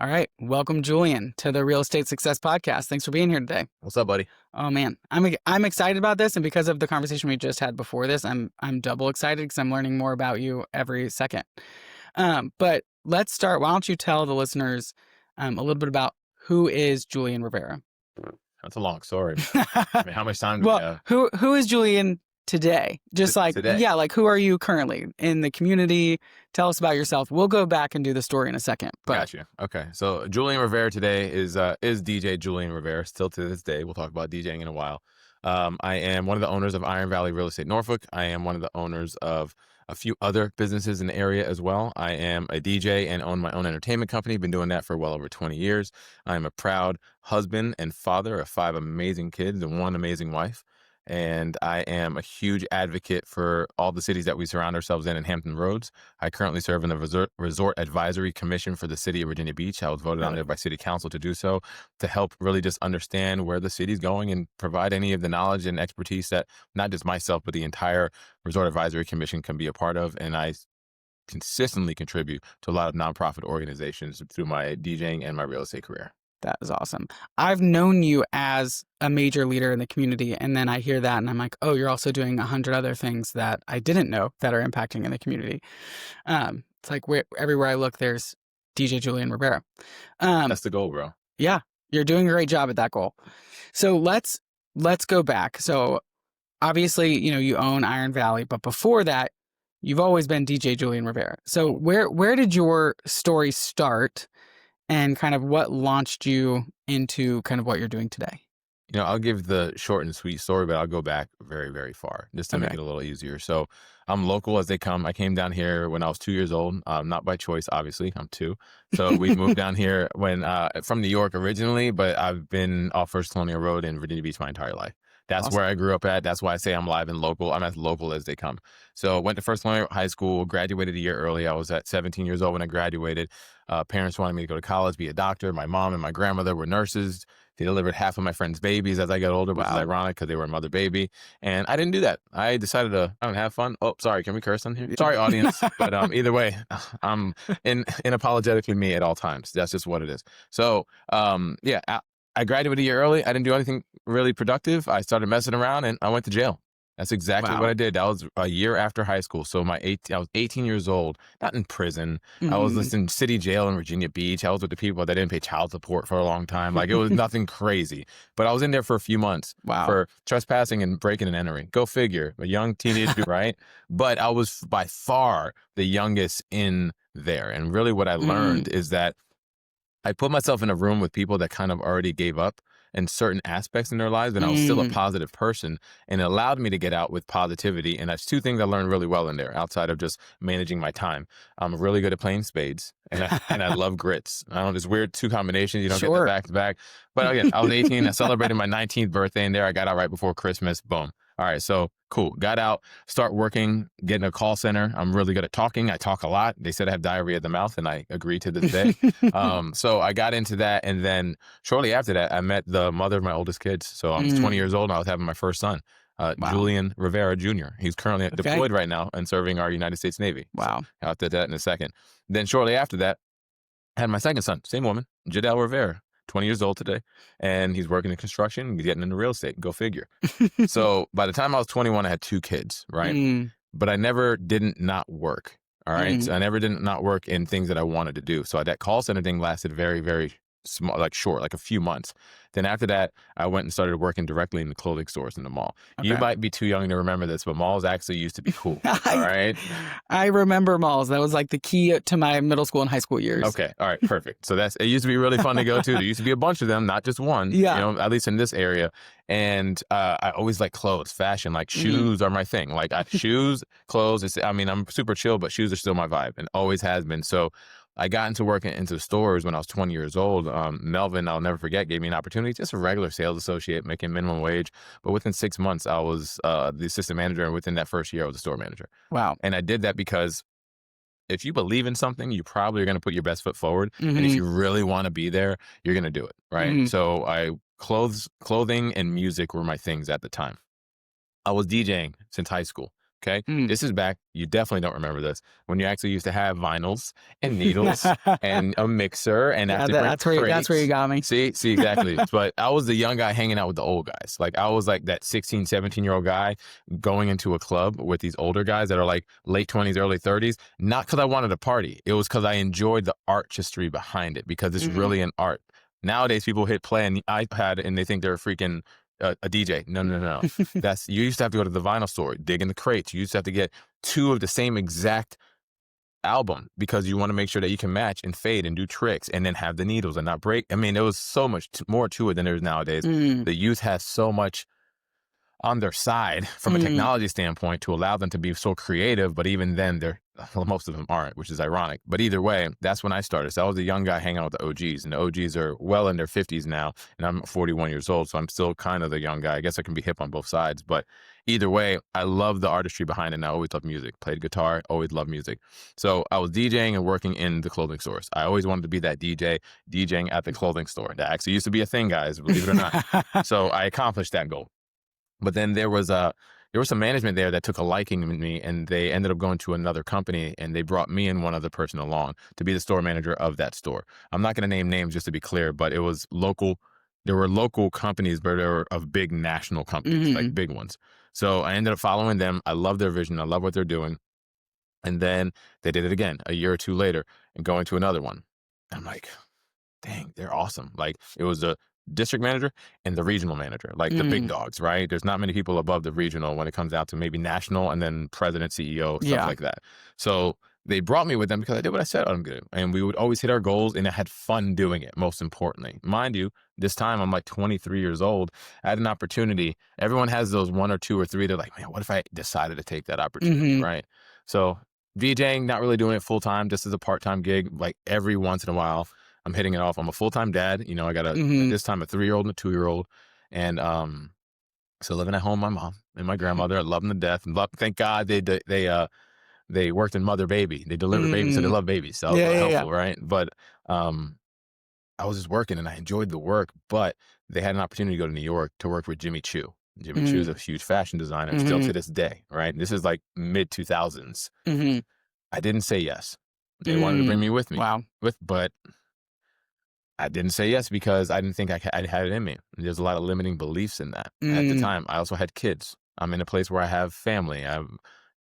All right. Welcome, Julian, to the Real Estate Success Podcast. Thanks for being here today. What's up, buddy? Oh man, I'm excited about this, and because of the conversation we just had before this, I'm double excited because I'm learning more about you every second. But let's start. Why don't you tell the listeners a little bit about who is Julian Rivera? That's a long story. I mean, how much time do we Well, have who is Julian today? Just like today? yeah, like who are you currently in the community? Tell us about yourself. We'll go back and do the story in a second. But Got you. Okay. So Julian Rivera today is DJ Julian Rivera. Still to this day. We'll talk about DJing in a while. I am one of the owners of Iron Valley Real Estate Norfolk. I am one of the owners of a few other businesses in the area as well. I am a DJ and own my own entertainment company. Been doing that for well over 20 years. I am a proud husband and father of 5 amazing kids and 1 amazing wife. And I am a huge advocate for all the cities that we surround ourselves in Hampton Roads. I currently serve in the Resort Advisory Commission for the city of Virginia Beach. I was voted on there by city council to do so, to help really just understand where the city's going and provide any of the knowledge and expertise that not just myself, but the entire Resort Advisory Commission can be a part of. And I consistently contribute to a lot of nonprofit organizations through my DJing and my real estate career. that is awesome. I've known you as a major leader in the community, and then I hear that and I'm like, oh, you're also doing 100 other things that I didn't know that are impacting in the community. It's like everywhere I look, there's DJ Julian Rivera. That's the goal, bro. Yeah, you're doing a great job at that goal. So let's go back. So obviously, you own Iron Valley, but before that, you've always been DJ Julian Rivera. So where did your story start? And kind of what launched you into kind of what you're doing today? I'll give the short and sweet story, but I'll go back very, very far just to make it a little easier. So I'm local as they come. I came down here when I was 2 years old, not by choice, obviously. I'm 2. So we moved down here when from New York originally, but I've been off First Colonial Road in Virginia Beach my entire life. That's where I grew up at. That's why I say I'm live and local. I'm as local as they come. So went to First Colonial High School, graduated a year early. I was at 17 years old when I graduated. Parents wanted me to go to college, be a doctor. My mom and my grandmother were nurses. They delivered half of my friends' babies as I got older, which is ironic because they were a mother baby. And I didn't do that. I decided to have fun. Oh, sorry. Can we curse on here? Sorry, audience. But either way, I'm unapologetically me at all times. That's just what it is. So, I graduated a year early. I didn't do anything really productive. I started messing around and I went to jail. That's exactly what I did. That was a year after high school. So I was 18 years old, not in prison. I was in city jail in Virginia Beach. I was with the people that didn't pay child support for a long time. Like, it was nothing crazy. But I was in there for a few months for trespassing and breaking and entering. Go figure. A young teenager, right? But I was by far the youngest in there. And really what I learned is that I put myself in a room with people that kind of already gave up in certain aspects in their lives, and I was still a positive person, and it allowed me to get out with positivity. And that's 2 things I learned really well in there, outside of just managing my time. I'm really good at playing spades, and I love grits. I don't know, this weird 2 combinations. You don't get the back to back. But again, I was 18. I celebrated my 19th birthday in there. I got out right before Christmas. Boom. All right, so cool. Got out, start working, getting a call center. I'm really good at talking. I talk a lot. They said I have diarrhea of the mouth, and I agree to this day. So I got into that, and then shortly after that, I met the mother of my oldest kids. So I was 20 years old, and I was having my first son, Julian Rivera Jr. He's currently deployed right now and serving our United States Navy. Wow. So I'll get to that in a second. Then shortly after that, I had my second son, same woman, Jadel Rivera. 20 years old today, and he's working in construction. He's getting into real estate. Go figure. So by the time I was 21, I had 2 kids, right? But I never didn't not work. All right. So I never didn't not work in things that I wanted to do. So that call center thing lasted very, very small, like short, like a few months. Then after that, I went and started working directly in the clothing stores in the mall. You might be too young to remember this, but malls actually used to be cool. All right. I remember malls. That was like the key to my middle school and high school years. Okay. All right. Perfect. So it used to be really fun to go to. There used to be a bunch of them, not just one, at least in this area. And I always like clothes, fashion, like shoes are my thing. Like shoes, clothes. I'm super chill, but shoes are still my vibe and always has been. So I got into working into stores when I was 20 years old. Melvin, I'll never forget, gave me an opportunity, just a regular sales associate making minimum wage. But within 6 months, I was the assistant manager. And within that first year, I was a store manager. Wow. And I did that because if you believe in something, you probably are going to put your best foot forward. And if you really want to be there, you're going to do it. Right. So clothing and music were my things at the time. I was DJing since high school. Okay. Mm. This is back, you definitely don't remember this, when you actually used to have vinyls and needles and a mixer and have Yeah, to bring that's where you crates. got me. See, exactly. But I was the young guy hanging out with the old guys. Like I was like that 16, 17-year-old guy going into a club with these older guys that are like late 20s, early 30s, not because I wanted to party. It was because I enjoyed the artistry behind it, because it's Mhm. really an art. Nowadays, people hit play on the iPad and they think they're freaking a DJ. No, no, no, no. That's, you used to have to go to the vinyl store, dig in the crates. You used to have to get two of the same exact album because you want to make sure that you can match and fade and do tricks and then have the needles and not break. I mean, there was so much more to it than there is nowadays. Mm. The youth has so much on their side from a Mm. technology standpoint to allow them to be so creative, but even then most of them aren't, which is ironic. But either way, that's when I started. So I was a young guy hanging out with the OGs, and the OGs are well in their 50s now, and I'm 41 years old, so I'm still kind of the young guy. I guess I can be hip on both sides, but either way, I love the artistry behind it, and I always loved music. Played guitar, always loved music. So I was DJing and working in the clothing stores. I always wanted to be that DJ, DJing at the clothing store. That actually used to be a thing, guys, believe it or not. So I accomplished that goal. But then there was some management there that took a liking in me, and they ended up going to another company, and they brought me and one other person along to be the store manager of that store. I'm not going to name names just to be clear, but it was local. There were local companies, but they were of big national companies, like Mhm. big ones. So I ended up following them. I love their vision. I love what they're doing. And then they did it again a year or two later and going to another one. I'm like, dang, they're awesome. Like it was the district manager and the regional manager, like the big Mm. dogs, right? There's not many people above the regional when it comes down to maybe national and then president, CEO, stuff Yeah. like that. So they brought me with them because I did what I said I'm going to do. And we would always hit our goals, and I had fun doing it, most importantly. Mind you, this time I'm like 23 years old. I had an opportunity. Everyone has those one or two or three. They're like, man, what if I decided to take that opportunity, Mhm. right? So VJing, not really doing it full time, just as a part-time gig, like every once in a while. I'm hitting it off. I'm a full-time dad. You know, I got Mhm. this time a 3-year-old and a 2-year-old. And so living at home, my mom and my grandmother, I love them to death. And thank God they worked in mother baby. They delivered babies, so they Mm. love babies. So that was Yeah, really yeah, yeah. helpful, right? But I was just working and I enjoyed the work, but they had an opportunity to go to New York to work with Jimmy Choo. Jimmy Choo is Mm. a huge fashion designer still Mhm. to this day, right? This is like mid 2000s. Mhm. I didn't say yes. They wanted to bring Mm. me with Wow. but I didn't say yes because I didn't think I had it in me. There's a lot of limiting beliefs in that. At the Mm. time, I also had kids. I'm in a place where I have family. I have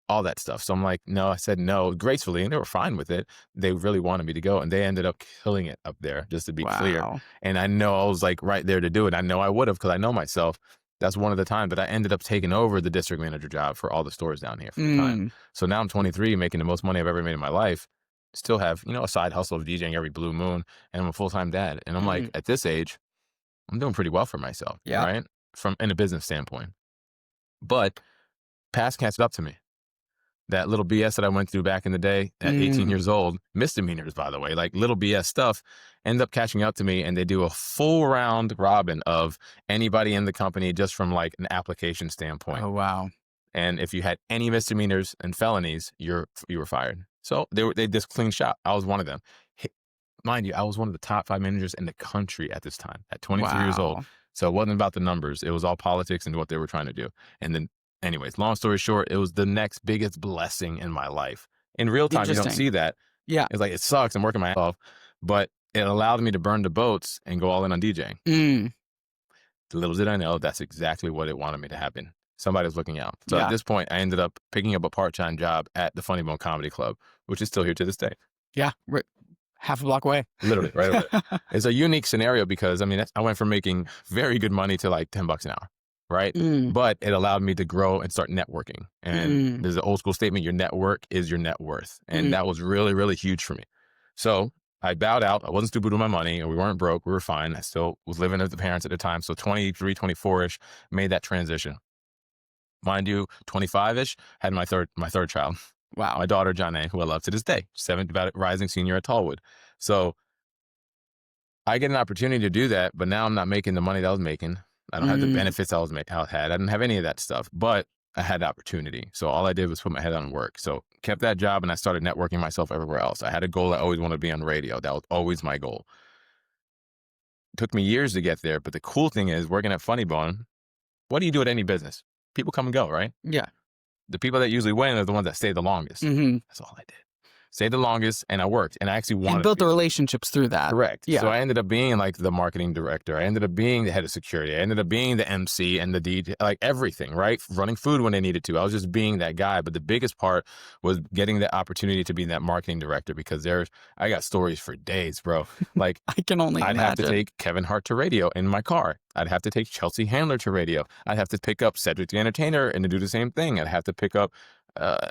all that stuff. So I'm like, no, I said no gracefully, and they were fine with it. They really wanted me to go, and they ended up killing it up there, just to be clear. Wow. And I know I was like right there to do it. I know I would have because I know myself. That's one of the times, but I ended up taking over the district manager job for all the stores down here for the time. Mm. So now I'm 23, making the most money I've ever made in my life. Still have, a side hustle of DJing every blue moon, and I'm a full-time dad. And I'm like, Mhm. at this age, I'm doing pretty well for myself, Yeah. right? From in a business standpoint. But past catches up to me. That little BS that I went through back in the day at 18 Mm. years old, misdemeanors, by the way, like little BS stuff, end up catching up to me, and they do a full round robin of anybody in the company just from like an application standpoint. Oh, wow. And if you had any misdemeanors and felonies, you were fired. So they just clean shop. I was one of them. Mind you, I was one of the top 5 managers in the country at this time, at 23 years old. Wow. So it wasn't about the numbers. It was all politics and what they were trying to do. And then, anyways, long story short, it was the next biggest blessing in my life. In real time, you don't Interesting. see that. Yeah. It's like, it sucks. I'm working my ass off, but it allowed me to burn the boats and go all in on DJing. Mm. Little did I know, that's exactly what it wanted me to happen. Somebody was looking out. So at Yeah. this point, I ended up picking up a part-time job at the Funny Bone Comedy Club, which is still here to this day. Yeah. Half a block away. Literally, right over there. It's a unique scenario because, I mean, I went from making very good money to like $10 an hour, right? Mm. But it allowed me to grow and start networking. And Mm. there's an old school statement, your network is your net worth. And Mm. that was really, really huge for me. So I bowed out. I wasn't stupid with my money, and we weren't broke. We were fine. I still was living with the parents at the time. So 23, 24-ish, made that transition. Mind you, 25-ish, had my third child. Wow. My daughter, Janae, who I love to this day, rising senior at Tallwood. So I get an opportunity to do that, but now I'm not making the money that I was making. I don't have the Mm. benefits I had. I didn't have any of that stuff, but I had the opportunity. So all I did was put my head on work. So kept that job, and I started networking myself everywhere else. I had a goal. I always wanted to be on radio. That was always my goal. It took me years to get there, but the cool thing is working at Funny Bone, what do you do at any business? People come and go, right? Yeah. the people that usually win are the ones that stay the longest. That's all I did. Stayed the longest, and I worked, and I actually wanted and built to the relationships through that. correct. Yeah. So I ended up being like the marketing director. I ended up being the head of security. I ended up being the MC and the DJ, like everything, right? Running food when they needed to. I was just being that guy. But the biggest part was getting the opportunity to be that marketing director, because I got stories for days, bro. Like I can only I'd imagine. have to take Kevin Hart to radio in my car. I'd have to take Chelsea Handler to radio. I'd have to pick up Cedric the Entertainer and to do the same thing. I'd have to pick up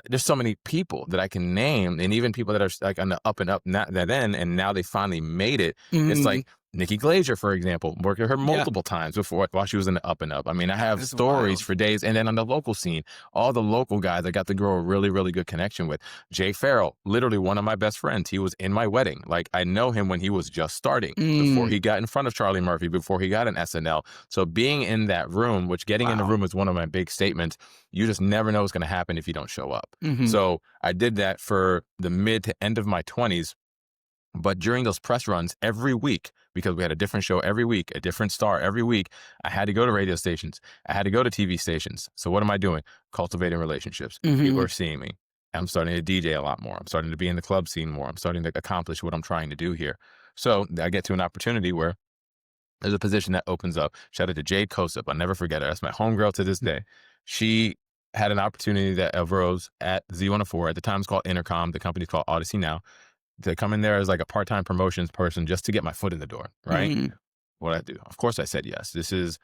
there's so many people that I can name, and even people that are like on the up and up then, and now they finally made it. It's like Nikki Glazer, for example, worked with her multiple times before while she was in the up and up. I mean, I have stories for days. And then on the local scene, all the local guys I got to grow a really, really good connection with. Jay Farrell, literally one of my best friends. He was in my wedding. Like, I know him when he was just starting, before he got in front of Charlie Murphy, before he got an SNL. So being in that room, which getting in the room is one of my big statements. You just never know what's going to happen if you don't show up. So I did that for the mid to end of my 20s. But during those press runs, every week, because we had a different show every week, a different star every week, I had to go to radio stations. I had to go to TV stations. So what am I doing? Cultivating relationships. People are seeing me. I'm starting to DJ a lot more. I'm starting to be in the club scene more. I'm starting to accomplish what I'm trying to do here. So I get to an opportunity where there's a position that opens up. Shout out to Jade Kosip. I'll never forget her. That's my homegirl to this day. She had an opportunity that arose at Z104. At the time, it's called Intercom. The company's called Odyssey now. To come in there as like a part-time promotions person just to get my foot in the door, right? What I do? Of course I said yes. This is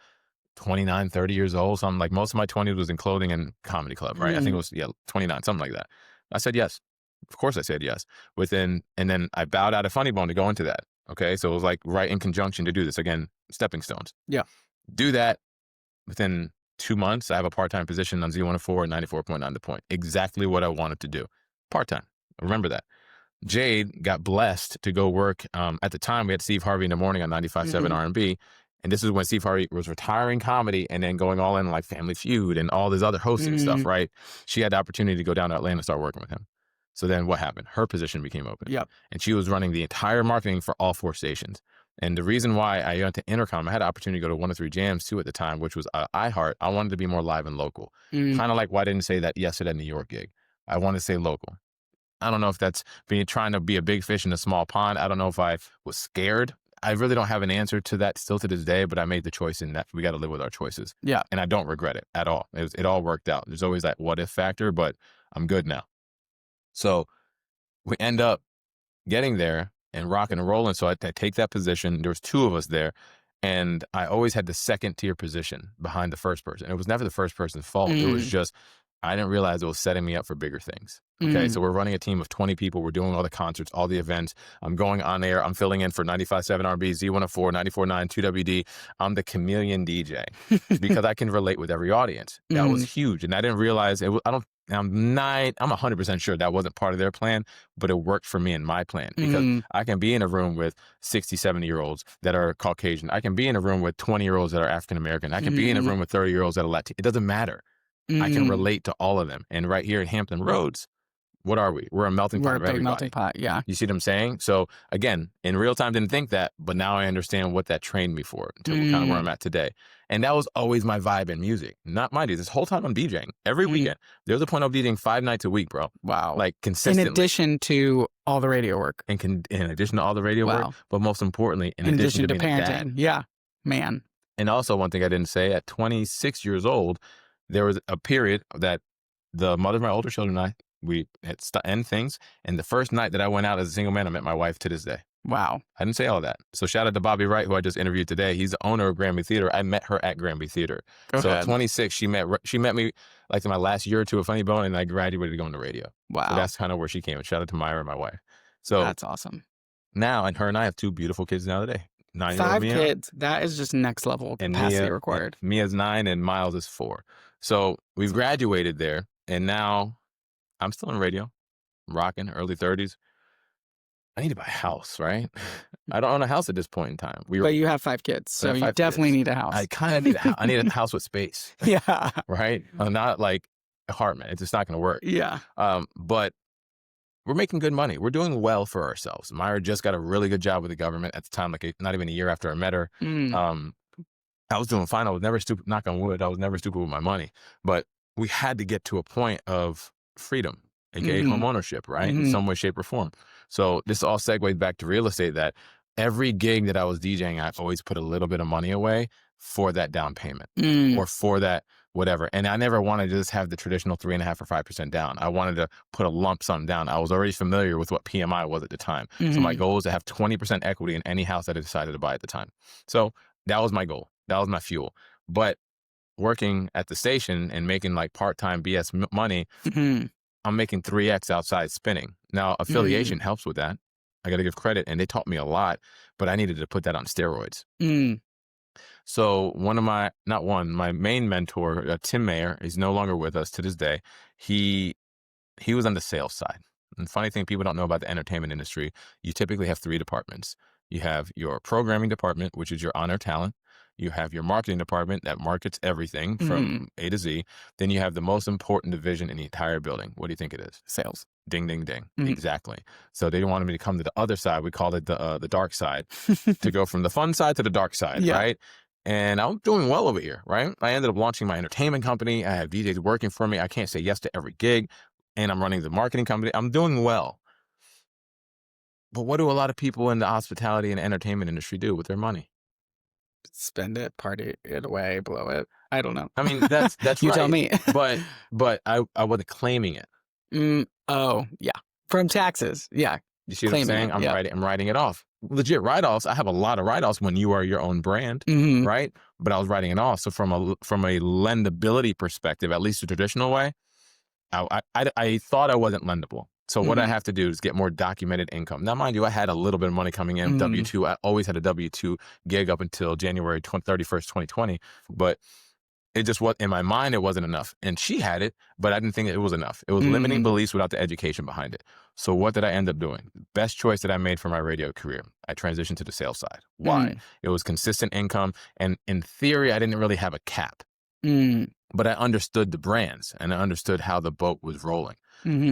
29, 30 years old. So I'm like, most of my 20s was in clothing and comedy club, right? I think it was, 29, something like that. I said yes. Of course I said yes. And then I bowed out of Funny Bone to go into that. Okay. So it was like right in conjunction to do this. Again, stepping stones. Yeah. Do that. Within 2 months, I have a part-time position on Z104 at 94.9 The Point. Exactly what I wanted to do. Part-time. Remember that. Jade got blessed to go work. At the time, we had Steve Harvey in the morning on 95.7 R&B. And this is when Steve Harvey was retiring comedy and then going all in like Family Feud and all this other hosting stuff, right? She had the opportunity to go down to Atlanta and start working with him. So then what happened? Her position became open. Yep. And she was running the entire marketing for all 4 stations. And the reason why I went to Intercom, I had the opportunity to go to 103 Jams too at the time, which was iHeart. I wanted to be more live and local. Kind of like why I didn't say that yes to that New York gig. I wanted to say local. I don't know if that's trying to be a big fish in a small pond. I don't know if I was scared. I really don't have an answer to that still to this day, but I made the choice in that we got to live with our choices. Yeah. And I don't regret it at all. It all worked out. There's always that what if factor, but I'm good now. So we end up getting there and rocking and rolling. So I take that position. There was 2 of us there. And I always had the second tier position behind the first person. It was never the first person's fault. It was just, I didn't realize it was setting me up for bigger things. Okay, so we're running a team of 20 people. We're doing all the concerts, all the events. I'm going on air. I'm filling in for 95.7 R&B, Z104, 94.9, 2WD. I'm the chameleon DJ because I can relate with every audience. That was huge. And I didn't realize, I'm 100% sure that wasn't part of their plan, but it worked for me and my plan because I can be in a room with 60, 70-year-olds that are Caucasian. I can be in a room with 20-year-olds that are African-American. I can be in a room with 30-year-olds that are Latin. It doesn't matter. I can relate to all of them. And right here in Hampton Roads, what are we? We're a melting pot of everybody. We're a big melting pot, yeah. You see what I'm saying? So again, in real time, didn't think that, but now I understand what that trained me for to kind of where I'm at today. And that was always my vibe in music. Not mind you, this whole time I'm DJing. Every weekend. There was a point of DJing 5 nights a week, bro. Wow. Like consistently. In addition to all the radio work. In addition to all the radio work, but most importantly, in addition to being parenting. Dad. Yeah, man. And also one thing I didn't say, at 26 years old, there was a period that the mother of my older children and I, we had to end things. And the first night that I went out as a single man, I met my wife to this day. Wow. I didn't say all that. So shout out to Bobby Wright, who I just interviewed today. He's the owner of Granby Theater. I met her at Granby Theater. So at 26, she met me like in my last year or 2 of Funny Bone, and I graduated to go into radio. Wow. So that's kind of where she came. And shout out to Myra, my wife. So that's awesome. Now, and her and I have 2 beautiful kids now today. 5 kids. That is just next level capacity required. Mia's 9 and Miles is 4. So we've graduated there, and now I'm still in radio, rocking, early 30s. I need to buy a house, right? I don't own a house at this point in time. But you have 5 kids, so you definitely need a house. I kind of need a house. I need a house with space. Yeah. Right? Not like apartment. It's just not going to work. Yeah. But we're making good money. We're doing well for ourselves. Myra just got a really good job with the government at the time, like not even a year after I met her. I was doing fine. I was never stupid, knock on wood. I was never stupid with my money. But we had to get to a point of freedom, aka Mm-hmm. home ownership, right? In Mm-hmm. some way, shape, or form. So this all segues back to real estate, that every gig that I was DJing, I always put a little bit of money away for that down payment or for that whatever. And I never wanted to just have the traditional 3.5 or 5% down. I wanted to put a lump sum down. I was already familiar with what PMI was at the time. So my Mm-hmm. goal was to have 20% equity in any house that I decided to buy at the time. So that was my goal. That was my fuel. But working at the station and making like part-time BS money, Mm-hmm. I'm making 3x outside spinning. Now, affiliation helps with that. I got to give credit, and they taught me a lot, but I needed to put that on steroids. Mm-hmm. So my main mentor, Tim Mayer, is no longer with us to this day. He was on the sales side. And funny thing people don't know about the entertainment industry, you typically have 3 departments. You have your programming department, which is your on-air talent. You have your marketing department that markets everything from A to Z. Then you have the most important division in the entire building. What do you think it is? Sales. Ding, ding, ding. Mhm. Exactly. So they wanted me to come to the other side. We called it the dark side, to go from the fun side to the dark side, Yeah. right? And I'm doing well over here, right? I ended up launching my entertainment company. I have DJs working for me. I can't say yes to every gig. And I'm running the marketing company. I'm doing well. But what do a lot of people in the hospitality and entertainment industry do with their money? Spend it, party it away, blow it. I don't know. I mean, that's You right. tell me. But I wasn't claiming it. Oh, yeah. From taxes. Yeah. You see what I'm Claiming saying? it, yeah. I'm writing it off. Legit write-offs. I have a lot of write-offs when you are your own brand, Mm-hmm. right? But I was writing it off. So from a lendability perspective, at least the traditional way, I thought I wasn't lendable. So what I have to do is get more documented income. Now, mind you, I had a little bit of money coming in, W-2. I always had a W-2 gig up until January 31st, 2020. But it just was, in my mind, it wasn't enough. And she had it, but I didn't think it was enough. It was limiting beliefs without the education behind it. So what did I end up doing? Best choice that I made for my radio career. I transitioned to the sales side. Why? It was consistent income. And in theory, I didn't really have a cap. But I understood the brands and I understood how the boat was rolling.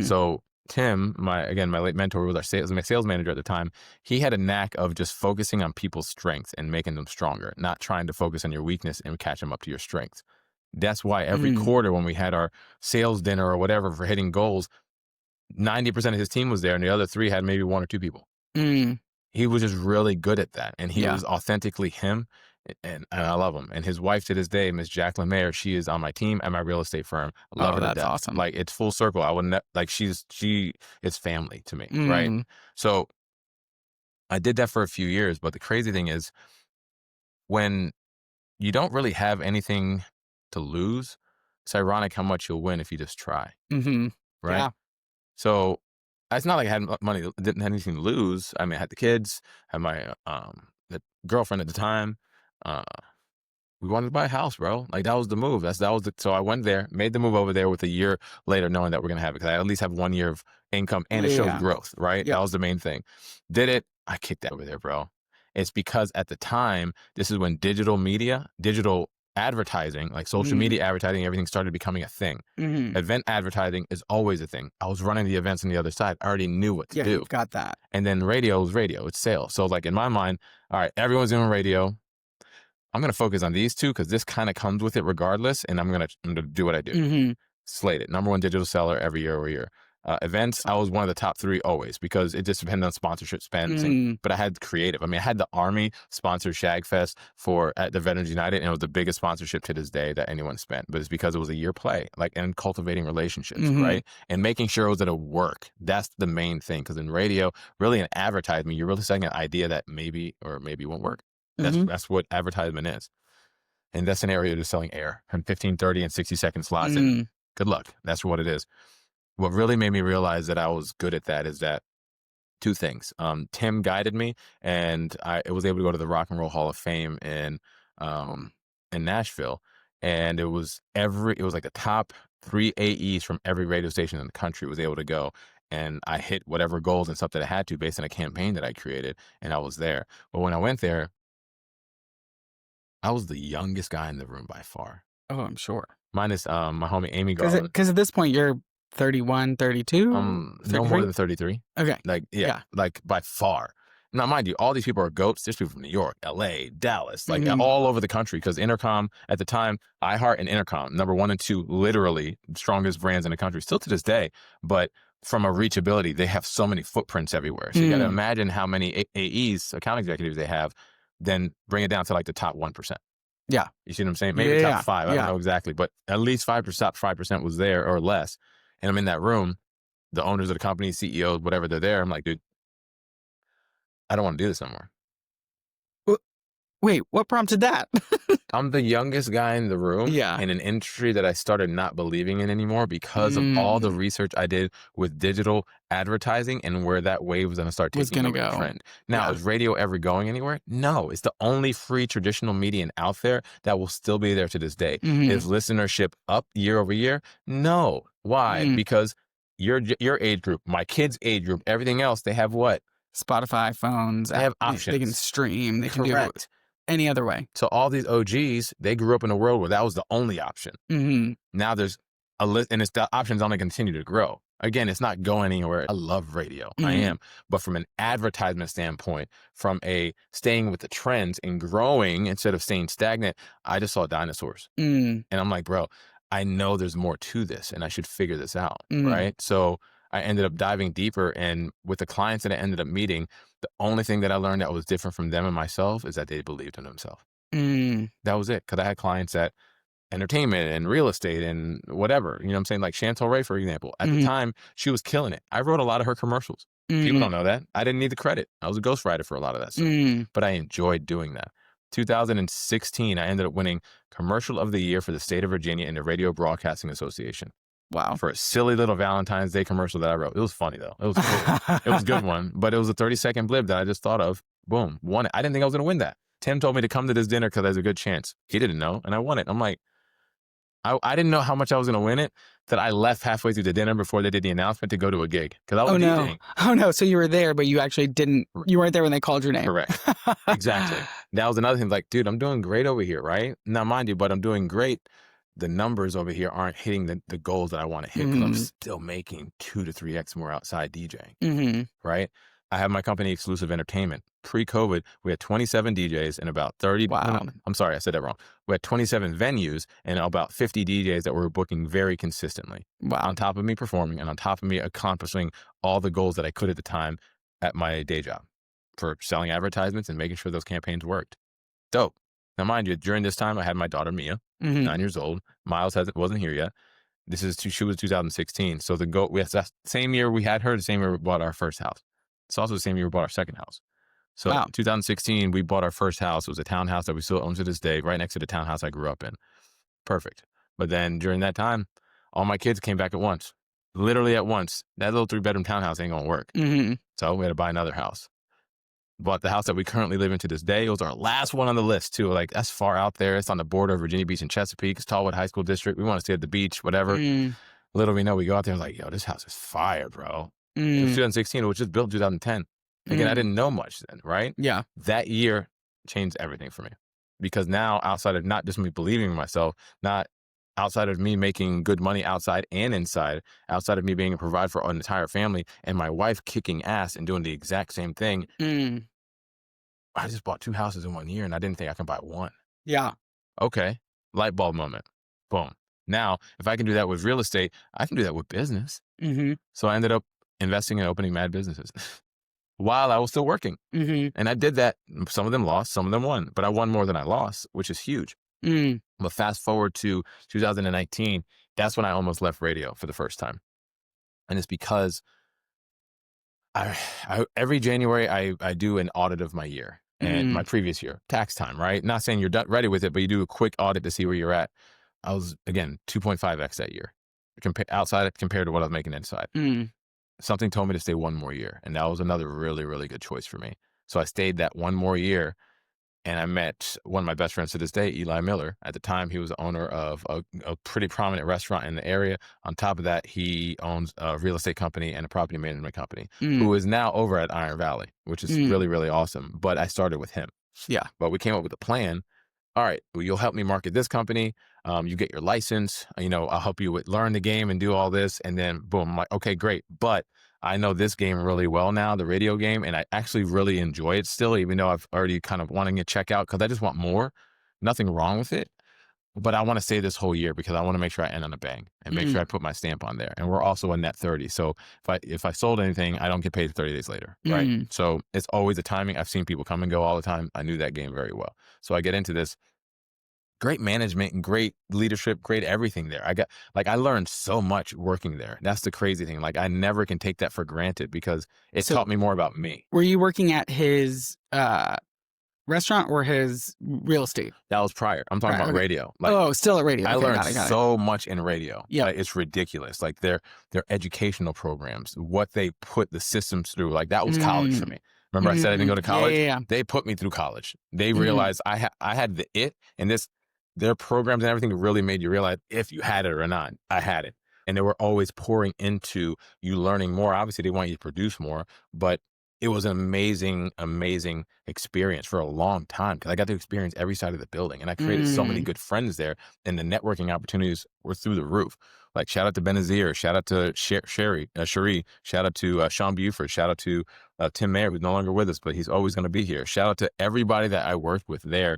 So Tim, my late mentor, who was my sales manager at the time, he had a knack of just focusing on people's strengths and making them stronger, not trying to focus on your weakness and catch them up to your strengths. That's why every quarter when we had our sales dinner or whatever for hitting goals, 90% of his team was there and the other 3 had maybe 1 or 2 people. He was just really good at that. And he was authentically him. And I love him. And his wife to this day, Miss Jacqueline Mayer, she is on my team at my real estate firm. I love her to that's death. awesome. Like, it's full circle. I wouldn't she is family to me, right? So I did that for a few years. But the crazy thing is, when you don't really have anything to lose, it's ironic how much you'll win if you just try, right? Yeah. So it's not like I had money, didn't have anything to lose. I mean, I had the kids, had my the girlfriend at the time. We wanted to buy a house, bro. Like, that was the move. So I went there, made the move over there with a year later, knowing that we're gonna have it, because I at least have 1 year of income and it shows growth, right? Yep. That was the main thing. Did it? I kicked that over there, bro. It's because at the time, this is when digital advertising, like social media advertising, everything started becoming a thing. Event advertising is always a thing. I was running the events on the other side. I already knew what to do. You've got that. And then radio is radio. It's sales. So like in my mind, all right, everyone's doing radio. I'm going to focus on these 2 because this kind of comes with it regardless. And I'm going to do what I do. Slate it. #1 digital seller every year. Events, I was one of the top 3 always, because it just depended on sponsorship spends. But I had creative. I mean, I had the Army sponsor Shagfest at the Veterans United, and it was the biggest sponsorship to this day that anyone spent. But it's because it was a year play, like, and cultivating relationships, right? And making sure it was at a work. That's the main thing. Because in radio, really in advertisement, you're really selling an idea that maybe won't work. That's what advertisement is. In that scenario, you're selling air and 15, 30, and 60-second slots. And good luck. That's what it is. What really made me realize that I was good at that is that 2 things. Tim guided me, and I was able to go to the Rock and Roll Hall of Fame in Nashville. And it was like the top 3 AEs from every radio station in the country was able to go. And I hit whatever goals and stuff that I had to based on a campaign that I created, and I was there. But when I went there, I was the youngest guy in the room by far. Oh, I'm sure. Minus my homie Amy Garland. Because at this point, you're 31, 32? No more than 33. Okay. Like, yeah, like by far. Now, mind you, all these people are goats. There's people from New York, LA, Dallas, like Mhm. all over the country. Because Intercom at the time, iHeart and Intercom, number 1 and 2, literally strongest brands in the country, still to this day. But from a reachability, they have so many footprints everywhere. So you got to Mm. imagine how many AEs, account executives they have, then bring it down to like the top 1%. Yeah. You see what I'm saying? Maybe top Yeah. 5. I don't know exactly, but at least 5%, top 5% was there or less. And I'm in that room. The owners of the company, CEOs, whatever, they're there. I'm like, dude, I don't want to do this anymore. Wait, what prompted that? I'm the youngest guy in the room Yeah. in an industry that I started not believing in anymore because of all the research I did with digital advertising and where that wave was going to start Was taking gonna over the go. trend. Now, Yeah. is radio ever going anywhere? No, it's the only free traditional medium out there that will still be there to this day. Is listenership up year over year? No. Why? Because your age group, my kids' age group, everything else, they have what? Spotify, phones, They have they can options. stream, they can do Correct. any other way. So all these OGs, they grew up in a world where that was the only option. Now there's a list, and it's the options only continue to grow. Again, it's not going anywhere. I love radio. I am. But from an advertisement standpoint, from a staying with the trends and growing instead of staying stagnant, I just saw dinosaurs. And I'm like, bro, I know there's more to this and I should figure this out. Right. So I ended up diving deeper, and with the clients that I ended up meeting, the only thing that I learned that was different from them and myself is that they believed in themselves. That was it. Because I had clients that entertainment and real estate and whatever, you know what I'm saying? Like Chantel Ray, for example, at the time, she was killing it. I wrote a lot of her commercials. People don't know that. I didn't need the credit. I was a ghostwriter for a lot of that stuff, but I enjoyed doing that. 2016, I ended up winning Commercial of the Year for the state of Virginia in the Radio Broadcasting Association. Wow. For a silly little Valentine's Day commercial that I wrote. It was funny though. It was cool. It was a good one, but it was a 30-second blip that I just thought of. Boom, won it. I didn't think I was going to win that. Tim told me to come to this dinner because there's a good chance. He didn't know, and I won it. I'm like, I didn't know how much I was going to win it, that I left halfway through the dinner before they did the announcement to go to a gig because I was DJing. Oh no. So you were there, but you actually didn't, you weren't there when they called your name. Correct. Exactly. That was another thing. Like, dude, I'm doing great over here, right? Now, mind you, but I'm doing great. The numbers over here aren't hitting the goals that I want to hit because I'm still making 2 to 3x more outside DJing, right? I have my company, Exclusive Entertainment. Pre-COVID, we had 27 DJs and about 30. Wow. I'm sorry, I said that wrong. We had 27 venues and about 50 DJs that were booking very consistently. Wow. On top of me performing and on top of me accomplishing all the goals that I could at the time at my day job for selling advertisements and making sure those campaigns worked. Dope. Now, mind you, during this time, I had my daughter, Mia, 9 years old. Miles wasn't here yet. She was 2016. So that same year we had her, the same year we bought our first house. It's also the same year we bought our second house. So 2016, we bought our first house. It was a townhouse that we still own to this day, right next to the townhouse I grew up in. Perfect. But then during that time, all my kids came back at once. Literally at once. That little 3-bedroom townhouse ain't going to work. So we had to buy another house. Bought the house that we currently live in to this day. It was our last one on the list, too. Like, that's far out there. It's on the border of Virginia Beach and Chesapeake. It's Tallwood High School District. We want to stay at the beach, whatever. Little we know, we go out there like, yo, this house is fire, bro. It was 2016. It was just built in 2010. Again, I didn't know much then, right? Yeah. That year changed everything for me. Because now, outside of not just me believing in myself, not outside of me making good money outside and inside, outside of me being a provider for an entire family, and my wife kicking ass and doing the exact same thing, I just bought 2 houses in 1 year and I didn't think I could buy one. Yeah. Okay. Light bulb moment. Boom. Now, if I can do that with real estate, I can do that with business. So I ended up investing in opening mad businesses while I was still working. And I did that. Some of them lost, some of them won, but I won more than I lost, which is huge. But fast forward to 2019, that's when I almost left radio for the first time. And it's because every January, I do an audit of my year and my previous year, tax time, right? Not saying you're done ready with it, but you do a quick audit to see where you're at. I was, again, 2.5x that year, outside compared to what I was making inside. Something told me to stay 1 more year, and that was another really, really good choice for me. So I stayed that 1 more year, and I met one of my best friends to this day, Eli Miller. At the time, he was the owner of a pretty prominent restaurant in the area. On top of that, he owns a real estate company and a property management company, who is now over at Iron Valley, which is really, really awesome. But I started with him. Yeah. But we came up with a plan. All right, well, you'll help me market this company. You get your license. I'll help you learn the game and do all this. And then boom, I'm like, okay, great. But I know this game really well now, the radio game, and I actually really enjoy it still, even though I've already kind of wanting to check out because I just want more. Nothing wrong with it. But I want to stay this whole year because I want to make sure I end on a bang and make sure I put my stamp on there. And we're also a net 30. So if I sold anything, I don't get paid 30 days later. Right. So it's always a timing. I've seen people come and go all the time. I knew that game very well. So I get into this. Great management and great leadership, great everything there. I learned so much working there. That's the crazy thing. Like I never can take that for granted because it taught me more about me. Were you working at his restaurant or his real estate? That was prior. I'm talking about radio. Like, still at radio. I learned so much in radio. Yeah, like, it's ridiculous. Like their educational programs, what they put the systems through. Like that was college for me. Remember I said I didn't go to college? Yeah. They put me through college. They realized I had the it, and their programs and everything really made you realize if you had it or not. I had it. And they were always pouring into you learning more. Obviously, they want you to produce more, but it was an amazing, amazing experience for a long time because I got to experience every side of the building. And I created so many good friends there, and the networking opportunities were through the roof. Like shout out to Benazir, shout out to Cherie, shout out to Sean Buford, shout out to Tim Mayer, who's no longer with us, but he's always going to be here. Shout out to everybody that I worked with there.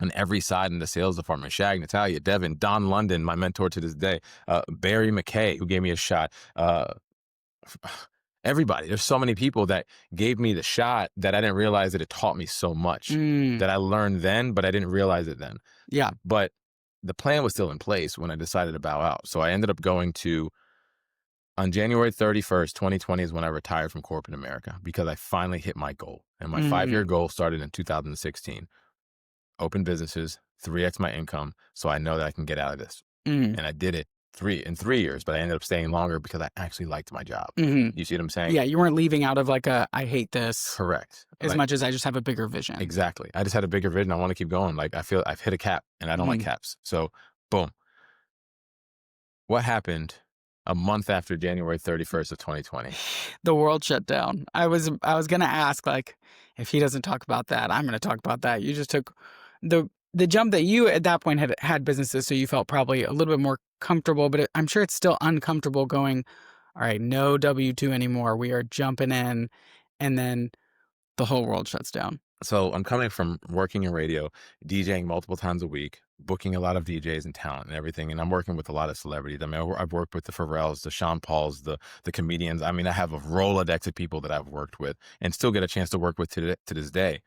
On every side in the sales department, Shag, Natalia, Devin, Don London, my mentor to this day, Barry McKay, who gave me a shot, everybody. There's so many people that gave me the shot that I didn't realize that it taught me so much that I learned then, but I didn't realize it then. Yeah. But the plan was still in place when I decided to bow out. So I ended up going on January 31st, 2020 is when I retired from corporate America because I finally hit my goal. And my 5-year goal started in 2016. Open businesses, 3x my income, so I know that I can get out of this. And I did it in 3 years, but I ended up staying longer because I actually liked my job. You see what I'm saying? Yeah, you weren't leaving out of like I hate this. Correct. As much as I just have a bigger vision. Exactly. I just had a bigger vision. I want to keep going. Like I feel I've hit a cap and I don't like caps. So boom. What happened a month after January 31st of 2020? The world shut down. I was going to ask, like, if he doesn't talk about that, I'm going to talk about that. You just took the jump that you at that point had businesses, so you felt probably a little bit more comfortable, but I'm sure it's still uncomfortable going, all right, no W-2 anymore. We are jumping in, and then the whole world shuts down. So I'm coming from working in radio, DJing multiple times a week, booking a lot of DJs and talent and everything. And I'm working with a lot of celebrities. I mean, I've worked with the Pharrells, the Sean Pauls, the comedians. I mean, I have a Rolodex of people that I've worked with and still get a chance to work with to this day.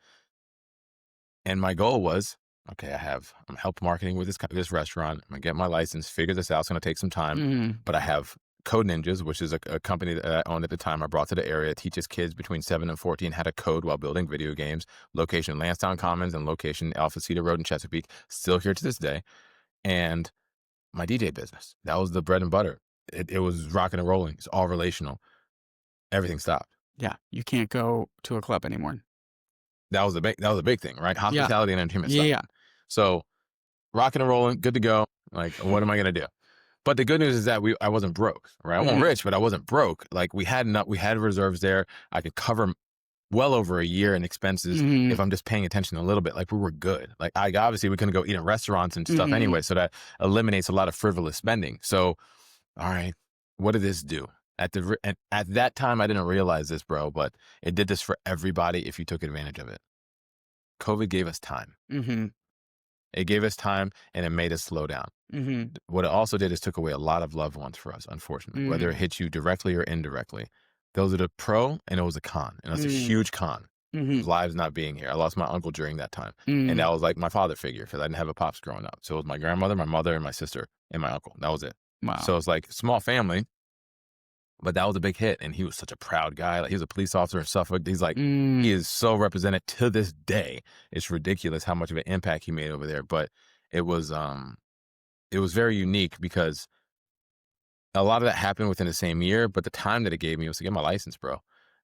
And my goal was, okay, I'm help marketing with this restaurant. I'm going to get my license, figure this out. It's going to take some time, but I have Code Ninjas, which is a company that I owned at the time. I brought to the area, teaches kids between 7 and 14 how to code while building video games. Location Lansdowne Commons and location Alpha Cedar Road in Chesapeake. Still here to this day. And my DJ business, that was the bread and butter. It was rocking and rolling. It's all relational. Everything stopped. Yeah, you can't go to a club anymore. That was a big thing, right? Hospitality and entertainment stuff. Yeah. So rocking and rolling, good to go. Like, what am I gonna do? But the good news is that I wasn't broke, right? I wasn't rich, but I wasn't broke. Like we had reserves there. I could cover well over a year in expenses if I'm just paying attention a little bit. Like we were good. Like obviously we couldn't go eat in restaurants and stuff anyway. So that eliminates a lot of frivolous spending. So, all right, what did this do? At that time, I didn't realize this, bro, but it did this for everybody if you took advantage of it. COVID gave us time. It gave us time and it made us slow down. What it also did is took away a lot of loved ones for us, unfortunately, whether it hit you directly or indirectly. Those are the pro and it was a con. And that's a huge con. Lives not being here. I lost my uncle during that time. And that was like my father figure because I didn't have a pops growing up. So it was my grandmother, my mother, and my sister and my uncle. That was it. Wow. So it's like small family. But that was a big hit, and he was such a proud guy. Like he was a police officer in Suffolk. He's like, he is so represented to this day. It's ridiculous how much of an impact he made over there. But it was very unique because a lot of that happened within the same year. But the time that it gave me was to get my license, bro,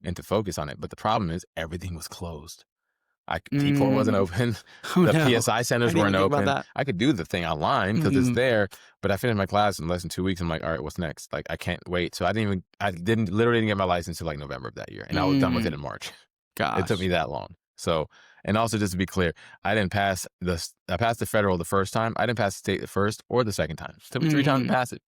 and to focus on it. But the problem is everything was closed. T4 wasn't open. The PSI centers weren't open. I could do the thing online because it's there, but I finished my class in less than 2 weeks. I'm like, all right, what's next? Like, I can't wait. So I literally didn't get my license until like November of that year. And I was done with it in March. Gosh. It took me that long. So And also, just to be clear, I passed the federal the first time. I didn't pass the state the first or the second time. It took me 3 times to pass it.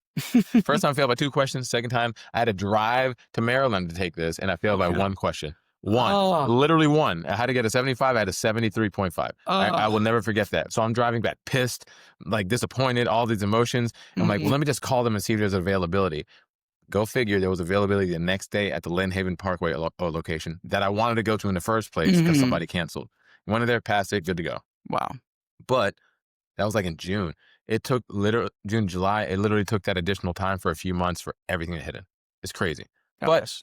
First time I failed by 2 questions. Second time I had to drive to Maryland to take this, and I failed by 1 question. Literally 1. I had to get a 75. I had a 73.5. I will never forget that. So I'm driving back pissed, like disappointed, all these emotions. I'm like, well, let me just call them and see if there's availability. Go figure, there was availability the next day at the Lynn Haven Parkway location that I wanted to go to in the first place because somebody canceled. Went in there, passed it, good to go. Wow. But that was like in June. It took June, July. It literally took that additional time for a few months for everything to hit in. It's crazy. But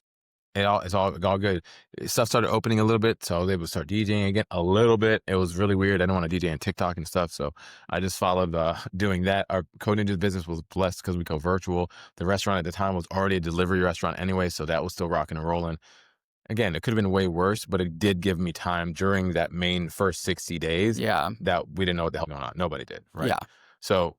it's all good. Stuff started opening a little bit, so I was able to start DJing again a little bit. It was really weird. I didn't want to DJ on TikTok and stuff, so I just followed doing that. Our Code Ninjas business was blessed because we go virtual. The restaurant at the time was already a delivery restaurant anyway, so that was still rocking and rolling. Again, it could have been way worse, but it did give me time during that main first 60 days that we didn't know what the hell was going on. Nobody did, right? Yeah. So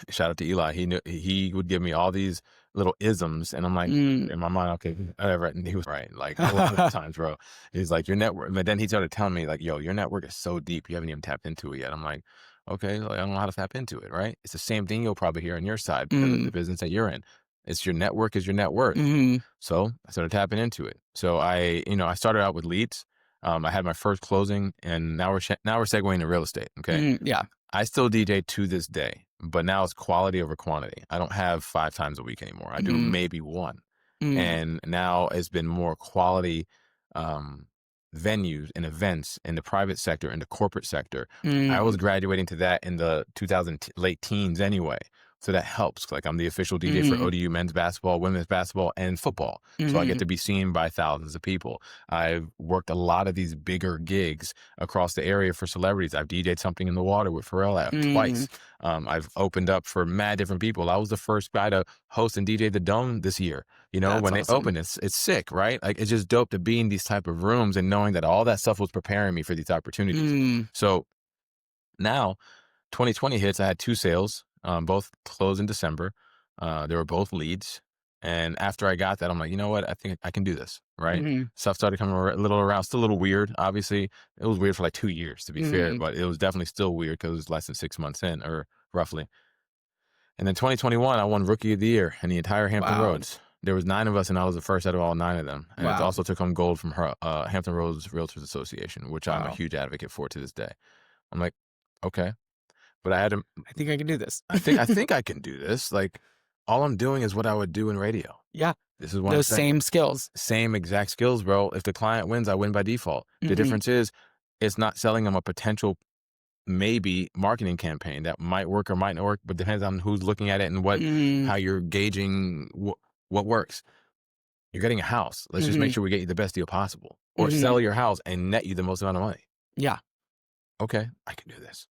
shout out to Eli. He would give me all these little isms, and I'm like, in my mind, okay, whatever. And he was right, like a lot of times, bro. He's like, your network. But then he started telling me, like, yo, your network is so deep, you haven't even tapped into it yet. I'm like, okay, like, I don't know how to tap into it, right? It's the same thing you'll probably hear on your side because of the business that you're in. It's your network is your net worth. So I started tapping into it. So I started out with leads. I had my first closing, and now we're segueing to real estate. Okay. Yeah. I still DJ to this day, but now it's quality over quantity. I don't have 5 times a week anymore. I do maybe 1. And now it's been more quality venues and events in the private sector and the corporate sector. I was graduating to that in the late teens anyway. So that helps. Like, I'm the official DJ for ODU men's basketball, women's basketball, and football. So I get to be seen by thousands of people. I've worked a lot of these bigger gigs across the area for celebrities. I've DJed something in the water with Pharrell twice. I've opened up for mad different people. I was the first guy to host and DJ the Dome this year. When they opened, it's sick, right? Like, it's just dope to be in these type of rooms and knowing that all that stuff was preparing me for these opportunities. So now 2020 hits. I had 2 sales. Both closed in December. They were both leads. And after I got that, I'm like, you know what? I think I can do this, right? Stuff started coming a little around, still a little weird. Obviously, it was weird for like 2 years, to be fair, but it was definitely still weird because it was less than 6 months in, or roughly. And then 2021, I won Rookie of the Year in the entire Hampton Roads. There was 9 of us, and I was the first out of all 9 of them. And it also took home gold from Hampton Roads Realtors Association, which I'm a huge advocate for to this day. I'm like, okay. But I think I can do this. I think I can do this. Like, all I'm doing is what I would do in radio. Yeah. This is one those same skills. Same exact skills, bro. If the client wins, I win by default. The difference is it's not selling them a potential maybe marketing campaign that might work or might not work, but depends on who's looking at it and how you're gauging what works. You're getting a house. Let's just make sure we get you the best deal possible. Or sell your house and net you the most amount of money. Yeah. Okay, I can do this.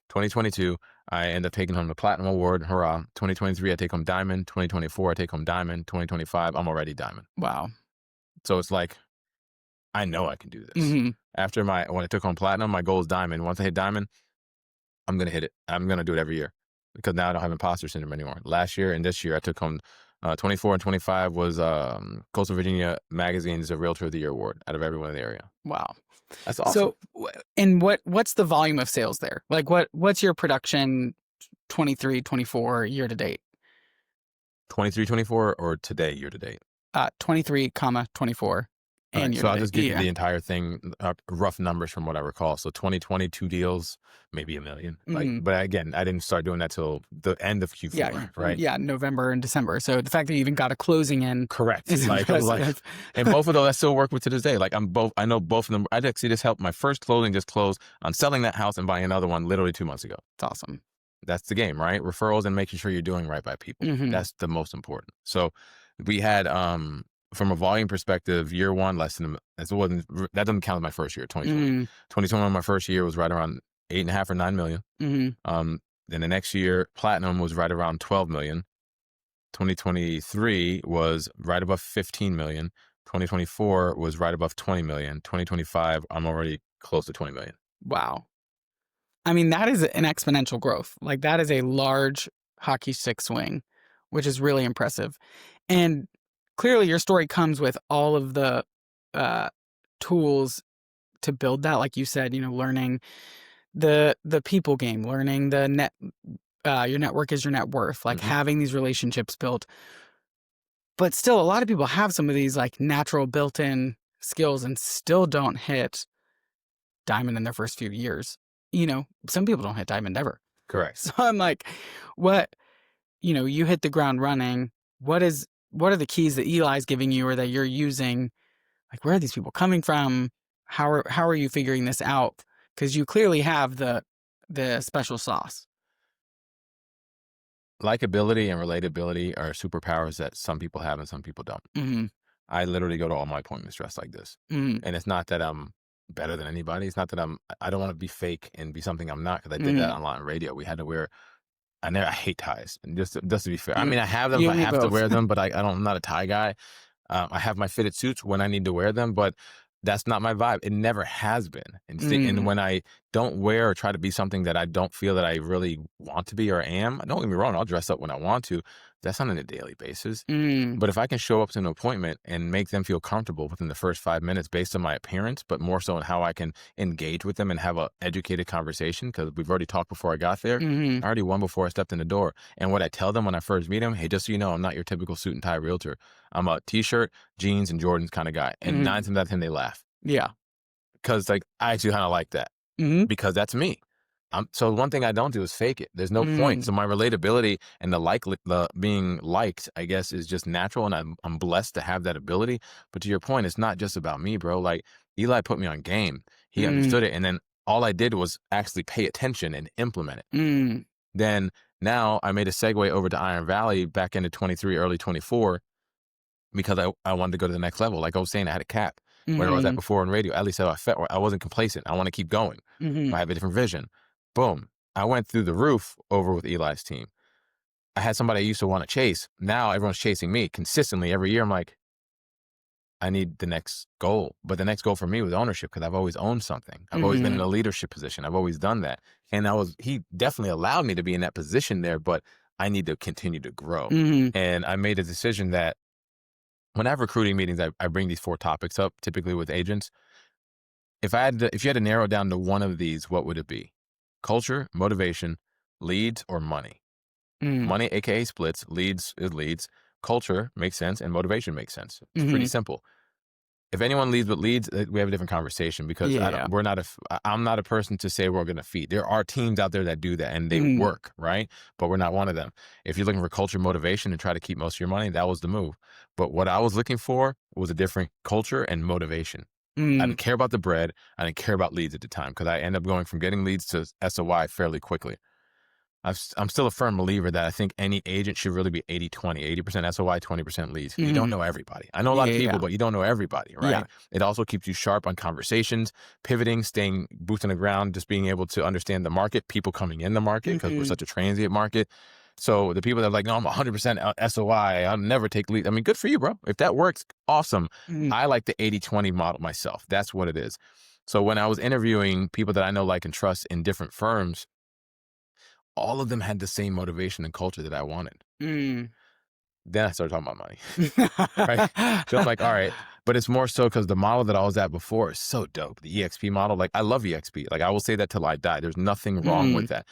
2022, I end up taking home the Platinum Award. Hurrah. 2023, I take home Diamond. 2024, I take home Diamond. 2025, I'm already Diamond. Wow. So it's like, I know I can do this. After when I took home Platinum, my goal is Diamond. Once I hit Diamond, I'm going to hit it. I'm going to do it every year because now I don't have imposter syndrome anymore. Last year and this year, I took home 24 and 25 was Coastal Virginia Magazine's Realtor of the Year award out of everyone in the area. Wow. That's awesome. So, and what's the volume of sales there? Like, what's your production 23, 24 year to date? 23, 24 or today year to date? 23, 24. And so I'll just give you the entire thing, rough numbers from what I recall. So 2020, 2 deals, maybe $1 million. But again, I didn't start doing that till the end of Q4, right? Yeah, November and December. So the fact that you even got a closing in, correct. And both of those I still work with to this day. Like, I know both of them. I actually just helped my first closing just close on selling that house and buying another one literally 2 months ago. It's awesome. That's the game, right? Referrals and making sure you're doing right by people. That's the most important. So we had from a volume perspective, year 1 that doesn't count as my first year, 2020. 2021, my first year was right around 8.5 or 9 million. Then the next year, Platinum was right around 12 million. 2023 was right above 15 million. 2024 was right above 20 million. 2025, I'm already close to 20 million. Wow. I mean, that is an exponential growth. Like, that is a large hockey stick swing, which is really impressive. And clearly your story comes with all of the tools to build that, like you said, learning the people game, learning your network is your net worth, like Hmm. having these relationships built. But still, a lot of people have some of these like natural built-in skills and still don't hit diamond in their first few years. Some people don't hit diamond ever. Correct. So I'm like, what, you hit the ground running. What are the keys that Eli's giving you or that you're using? Like, where are these people coming from? How are you figuring this out? Because you clearly have the special sauce. Likability and relatability are superpowers that some people have and some people don't. Mm-hmm. I literally go to all my appointments dressed like this. Mm-hmm. And it's not that I'm better than anybody. It's not that I don't want to be fake and be something I'm not, because I did Mm-hmm. that on live radio. We had to wear, I hate ties. And just to be fair, I You, mean, I have them if you I and me have to both. wear them, but I'm not a tie guy. I have my fitted suits when I need to wear them, but that's not my vibe. It never has been. And Mm, when I don't wear or try to be something that I don't feel that I really want to be or am, don't get me wrong, I'll dress up when I want to. That's not on a daily basis. mm, But if I can show up to an appointment and make them feel comfortable within the first 5 minutes based on my appearance, but more so on how I can engage with them and have an educated conversation, because we've already talked before I got there. mhm, I already won before I stepped in the door. And what I tell them when I first meet them, hey, just so you know, I'm not your typical suit and tie realtor. I'm a t-shirt, jeans, and Jordans kind of guy. And mhm. 9 times out of 10, they laugh. Yeah. Because like I actually kind of like that, Mhm, because that's me. So one thing I don't do is fake it. There's no point. mm, So my relatability and the being liked, I guess, is just natural, and I'm blessed to have that ability. But to your point, it's not just about me, bro. Like Eli put me on game. He mm, understood it, and then all I did was actually pay attention and implement it. mm, Then now I made a segue over to Iron Valley back into 23, early 24, because I wanted to go to the next level. Like I was saying, I had a cap where I was at mhm, before in radio. At least how I felt. I wasn't complacent. I want to keep going. mhm, I have a different vision. Boom. I went through the roof over with Eli's team. I had somebody I used to want to chase. Now everyone's chasing me consistently every year. I'm like, I need the next goal. But the next goal for me was ownership, because I've always owned something. I've always been in mhm, a leadership position. I've always done that. And he definitely allowed me to be in that position there, but I need to continue to grow. mhm, And I made a decision that when I have recruiting meetings, I bring these 4 topics up, typically with agents. If you had to narrow down to one of these, what would it be? Culture, motivation, leads, or money? mm, Money, aka splits, leads is leads, culture makes sense, and motivation makes sense. It's pretty mhm. simple. If anyone leads with leads, we have a different conversation, because Yeah. I'm not a person to say we're going to feed. There are teams out there that do that and they Mhm, work, right? But we're not one of them. If you're looking for culture, motivation, and try to keep most of your money, that was the move. But what I was looking for was a different culture and motivation. I mm, didn't care about the bread. I didn't care about leads at the time, because I ended up going from getting leads to SOI fairly quickly. I'm still a firm believer that I think any agent should really be 80-20, 80% SOI, 20% leads, because you don't mhm. know everybody. I know a lot Yeah, of people, yeah, but you don't know everybody, yeah. right? It also keeps you sharp on conversations, pivoting, staying boots on the ground, just being able to understand the market, people coming in the market, because we're Mhm, such a transient market. So the people that are like, no, I'm 100% SOI, I'll never take leads. I mean, good for you, bro. If that works, awesome. mhm, I like the 80-20 model myself. That's what it is. So when I was interviewing people that I know, like, and trust in different firms, all of them had the same motivation and culture that I wanted. mm. Then I started talking about money, right? So I'm like, all right, but it's more so because the model that I was at before is so dope. The EXP model, like I love EXP. Like I will say that till I die. There's nothing wrong with Mm, that.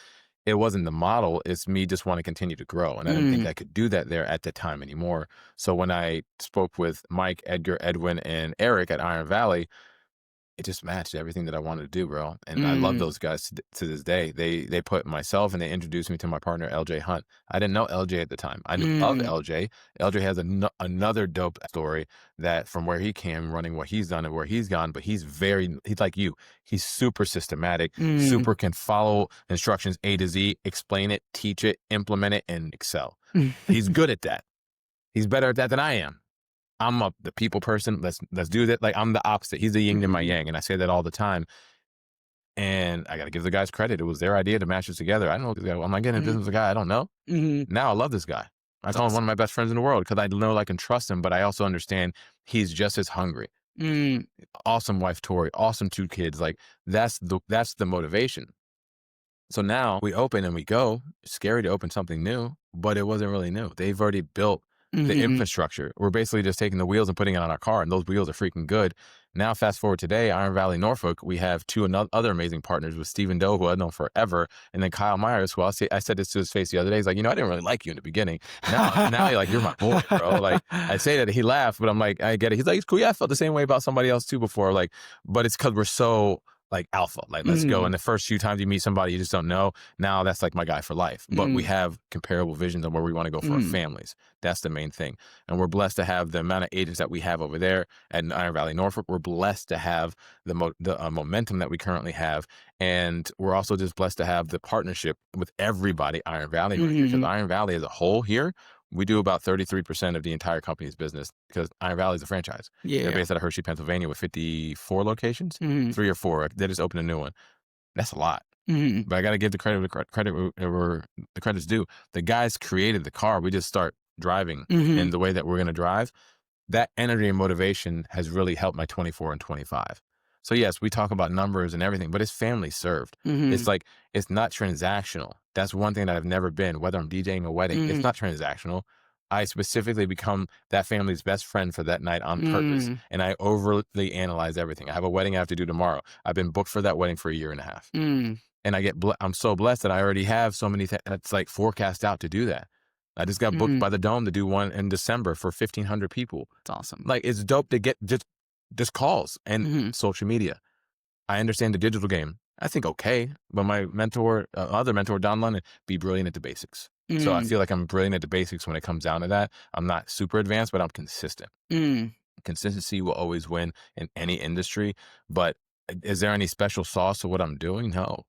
It wasn't the model. It's me just want to continue to grow. And I didn't think mm, I could do that there at the time anymore. So when I spoke with Mike, Edgar, Edwin, and Eric at Iron Valley, it just matched everything that I wanted to do, bro. And I love mm, those guys to this day. They put myself, and they introduced me to my partner, LJ Hunt. I didn't know LJ at the time. I knew of mm, LJ. LJ has another dope story, that from where he came, running what he's done and where he's gone, but he's like you. He's super systematic, mm, super can follow instructions A to Z, explain it, teach it, implement it, and excel. He's good at that. He's better at that than I am. I'm the people person. Let's do that. Like I'm the opposite. He's the yin to my mhm, yang, and I say that all the time. And I got to give the guys credit. It was their idea to match us together. I don't know this guy. I'm not getting in mhm, business with a guy I don't know. mhm. Now I love this guy. I That's call him one awesome. of my best friends in the world, because I know I can trust him, but I also understand he's just as hungry. Mm, Awesome wife Tori, awesome 2 kids. Like that's the motivation. So now we open and we go. It's scary to open something new, but it wasn't really new. They've already built the infrastructure. We're basically just taking the wheels and putting it on our car, and those wheels are freaking good. Now, fast forward today, Iron Valley, Norfolk, we have two other amazing partners with Stephen Doe, who I've known forever, and then Kyle Myers, who I said this to his face the other day. He's like, I didn't really like you in the beginning. Now you're like, you're my boy, bro. Like, I say that, he laughed, but I'm like, I get it. He's like, it's cool. Yeah, I felt the same way about somebody else too before. Like, but it's because we're so like alpha, like let's go. And the first few times you meet somebody you just don't know, now that's like my guy for life. But we have comparable visions on where we want to go for our families. That's the main thing. And we're blessed to have the amount of agents that we have over there at Iron Valley, Norfolk. We're blessed to have the momentum that we currently have. And we're also just blessed to have the partnership with everybody Iron Valley, right here, because Iron Valley as a whole here, we do about 33% of the entire company's business because Iron Valley is a franchise. Yeah. They're based out of Hershey, Pennsylvania with 54 locations, 3 or 4. They just opened a new one. That's a lot. But I got to give the credit where the credit's due. The guys created the car. We just start driving in the way that we're going to drive. That energy and motivation has really helped my 24 and 25. So yes, we talk about numbers and everything, but it's family served. It's like, it's not transactional. That's one thing that I've never been, whether I'm DJing a wedding, it's not transactional. I specifically become that family's best friend for that night on purpose. And I overly analyze everything. I have a wedding I have to do tomorrow. I've been booked for that wedding for 1.5 years. And I'm so blessed that I already have so many that's like forecast out to do that. I just got booked by the Dome to do one in December for 1,500 people. That's awesome. Like, it's dope to get just calls and social media. I understand the digital game. I think okay, but my other mentor, Don London, be brilliant at the basics. So I feel like I'm brilliant at the basics when it comes down to that. I'm not super advanced, but I'm consistent. Consistency will always win in any industry. But is there any special sauce to what I'm doing? No.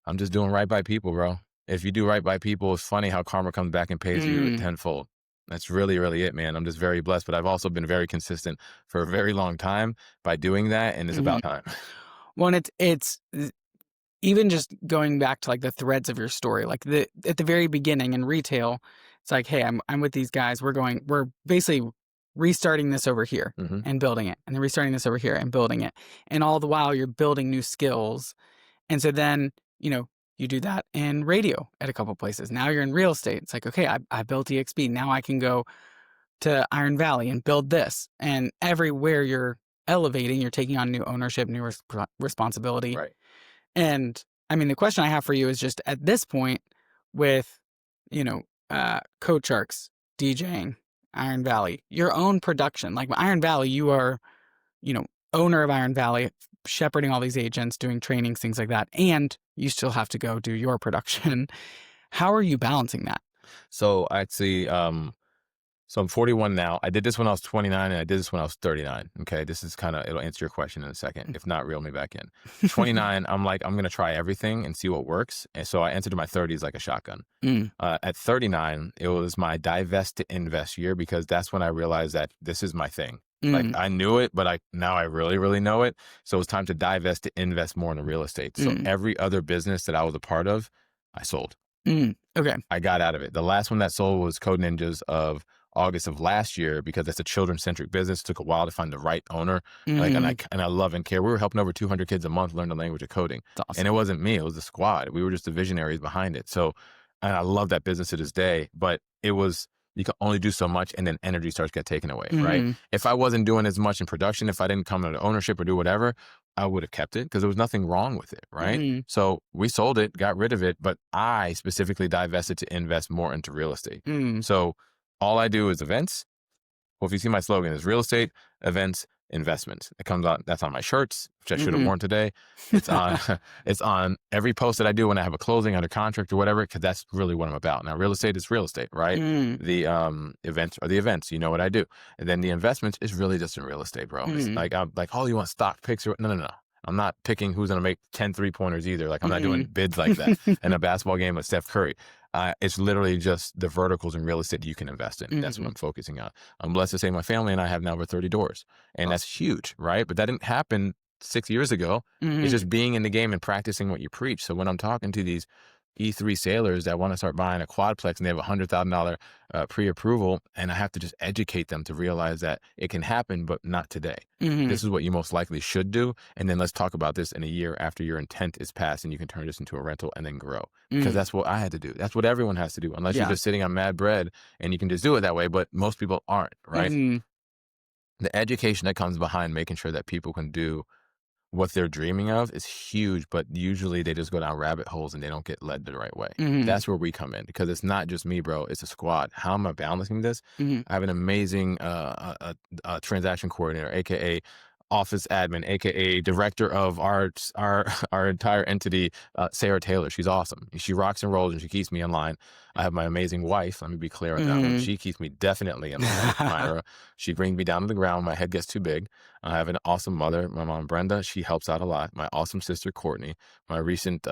I'm just doing right by people, bro. If you do right by people, it's funny how karma comes back and pays you tenfold. That's really, really it, man. I'm just very blessed, but I've also been very consistent for a very long time by doing that, and it's about time. Well, and it's even just going back to like the threads of your story, like at the very beginning in retail, it's like, hey, I'm with these guys. We're basically restarting this over here and building it, and then restarting this over here and building it, and all the while you're building new skills. And so then you do that in radio at a couple places. Now you're in real estate. It's like, okay, I built EXP. Now I can go to Iron Valley and build this. And everywhere you're elevating, you're taking on new ownership, new responsibility. Right. And I mean, the question I have for you is just at this point with, Coach Sharks, DJing, Iron Valley, your own production, like Iron Valley, you are, owner of Iron Valley, shepherding all these agents, doing trainings, things like that. And you still have to go do your production. How are you balancing that? So actually, so I'm 41 now. I did this when I was 29 and I did this when I was 39. Okay. This is it'll answer your question in a second. If not, reel me back in. 29, I'm like, I'm going to try everything and see what works. And so I entered my 30s like a shotgun. At 39, it was my divest to invest year because that's when I realized that this is my thing. Like I knew it, but now I really, really know it. So it's time to divest to invest more in the real estate. So every other business that I was a part of, I sold. Okay. I got out of it. The last one that sold was Code Ninjas of August of last year because it's a children-centric business. It took a while to find the right owner. And I love and care. We were helping over 200 kids a month learn the language of coding. That's awesome. And it wasn't me. It was the squad. We were just the visionaries behind it. So, and I love that business to this day, but it was, you can only do so much and then energy starts to get taken away, right? If I wasn't doing as much in production, if I didn't come into ownership or do whatever, I would have kept it because there was nothing wrong with it, right? So we sold it, got rid of it, but I specifically divested to invest more into real estate. So all I do is events. Well, if you see my slogan, is real estate, events, investments. It comes on, that's on my shirts, which I should have worn today. It's on, it's on every post that I do when I have a closing under contract or whatever, because that's really what I'm about. Now, real estate is real estate, right? The events are the events. You know what I do. And then the investments is really just in real estate, bro. It's like, I'm like, oh, you want stock picks? No. I'm not picking who's going to make 10 3-pointers either. Like, I'm not doing bids like that in a basketball game with Steph Curry. It's literally just the verticals in real estate you can invest in. That's what I'm focusing on. I'm blessed to say my family and I have now over 30 doors. And that's huge, right? But that didn't happen 6 years ago. It's just being in the game and practicing what you preach. So when I'm talking to these E3 sailors that want to start buying a quadplex and they have $100,000 pre-approval, and I have to just educate them to realize that it can happen, but not today. Mm-hmm. This is what you most likely should do, and then let's talk about this in a year after your intent is passed, and you can turn this into a rental and then grow. Because that's what I had to do. That's what everyone has to do, unless you're just sitting on mad bread and you can just do it that way. But most people aren't, right? Mm-hmm. The education that comes behind making sure that people can do what they're dreaming of is huge, but usually they just go down rabbit holes and they don't get led the right way. Mm-hmm. That's where we come in, because it's not just me, bro. It's a squad. How am I balancing this? Mm-hmm. I have an amazing transaction coordinator, aka office admin, aka director of our entire entity, Sarah Taylor. She's awesome. She rocks and rolls and she keeps me in line. I have my amazing wife. Let me be clear on that one. She keeps me definitely in line. Myra. She brings me down to the ground when my head gets too big. I have an awesome mother, my mom Brenda. She helps out a lot. My awesome sister Courtney. My recent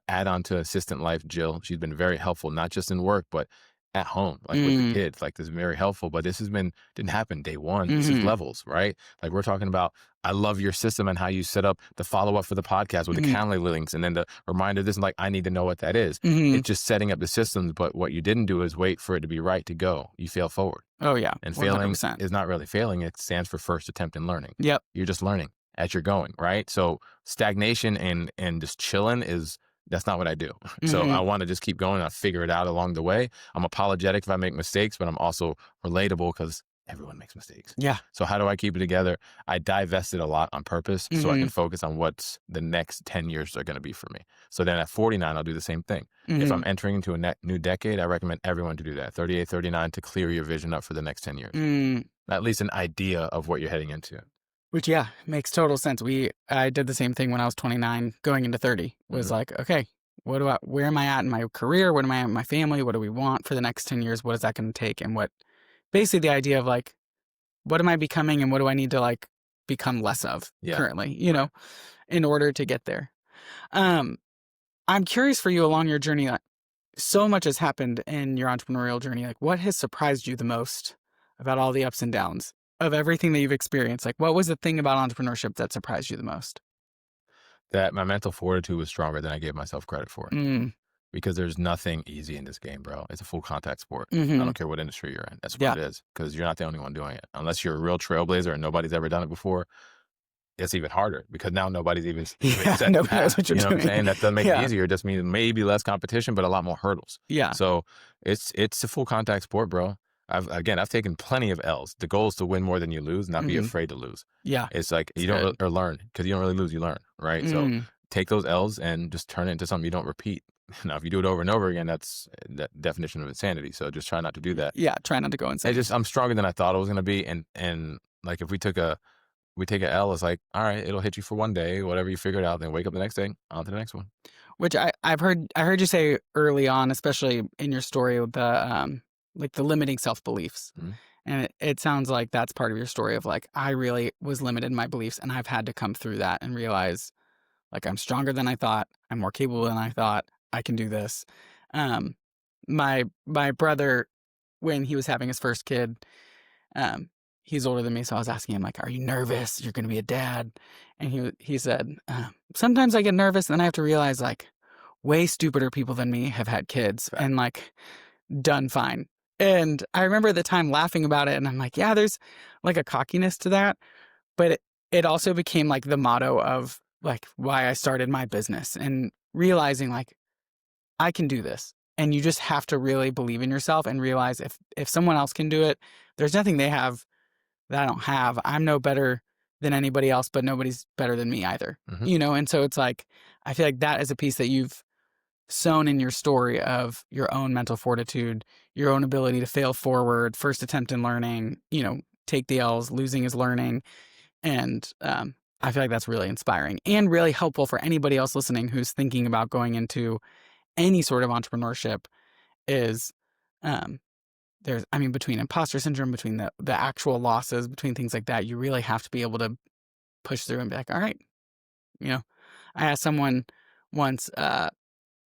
add-on to assistant life, Jill. She's been very helpful, not just in work, but at home, like with the kids. Like, this is very helpful. But this didn't happen day one. This is levels, right? Like, we're talking about, I love your system and how you set up the follow-up for the podcast with the Calendly links and then the reminder. This is like, I need to know what that is. It's just setting up the systems. But what you didn't do is wait for it to be right to go. You fail forward. Oh yeah. And failing 100%. is not really failing. It stands for first attempt in learning. Yep. You're just learning as you're going, right? So stagnation and just chilling that's not what I do. So I want to just keep going. I figure it out along the way. I'm apologetic if I make mistakes, but I'm also relatable because everyone makes mistakes. Yeah. So how do I keep it together? I divested a lot on purpose so I can focus on what's the next 10 years are going to be for me. So then at 49, I'll do the same thing. If I'm entering into a new decade, I recommend everyone to do that. 38, 39 to clear your vision up for the next 10 years. At least an idea of what you're heading into. Which, yeah, makes total sense. I did the same thing when I was 29, going into 30. Was like, okay, where am I at in my career? What am I at in my family? What do we want for the next 10 years? What is that going to take? And basically the idea of like, what am I becoming and what do I need to like become less of currently, know, in order to get there? I'm curious for you along your journey. Like, so much has happened in your entrepreneurial journey. Like, what has surprised you the most about all the ups and downs of everything that you've experienced? Like, what was the thing about entrepreneurship that surprised you the most? That my mental fortitude was stronger than I gave myself credit for. Because there's nothing easy in this game, bro. It's a full contact sport. I don't care what industry you're in. That's what it is, because you're not the only one doing it. Unless you're a real trailblazer and nobody's ever done it before, it's even harder because now nobody's even set nobody knows what you're doing. What I'm saying? That doesn't make it easier. It just means maybe less competition, but a lot more hurdles. Yeah. So it's a full contact sport, bro. I've taken plenty of L's. The goal is to win more than you lose, not be afraid to lose. Yeah. It's like you don't or learn, because you don't really lose, you learn, right? So take those L's and just turn it into something you don't repeat. Now, if you do it over and over again, that's the definition of insanity. So just try not to do that. Yeah, try not to go insane. I'm stronger than I thought I was going to be. And like, if we take an L, it's like, all right, it'll hit you for one day, whatever you figure it out, then wake up the next day, on to the next one. Which I heard you say early on, especially in your story with the limiting self-beliefs. And it sounds like that's part of your story of like, I really was limited in my beliefs and I've had to come through that and realize like, I'm stronger than I thought. I'm more capable than I thought. I can do this. My brother, when he was having his first kid, he's older than me. So I was asking him like, are you nervous? You're going to be a dad. And he said, sometimes I get nervous and then I have to realize like way stupider people than me have had kids and like done fine. And I remember at the time laughing about it and I'm like, yeah, there's like a cockiness to that. But it also became like the motto of like why I started my business and realizing like, I can do this. And you just have to really believe in yourself and realize if someone else can do it, there's nothing they have that I don't have. I'm no better than anybody else, but nobody's better than me either. And so it's like, I feel like that is a piece that you've sown in your story of your own mental fortitude, your own ability to fail forward, first attempt in learning, take the L's, losing is learning. And I feel like that's really inspiring and really helpful for anybody else listening who's thinking about going into any sort of entrepreneurship. Is between imposter syndrome, between the actual losses, between things like that, you really have to be able to push through and be like, all right, I asked someone once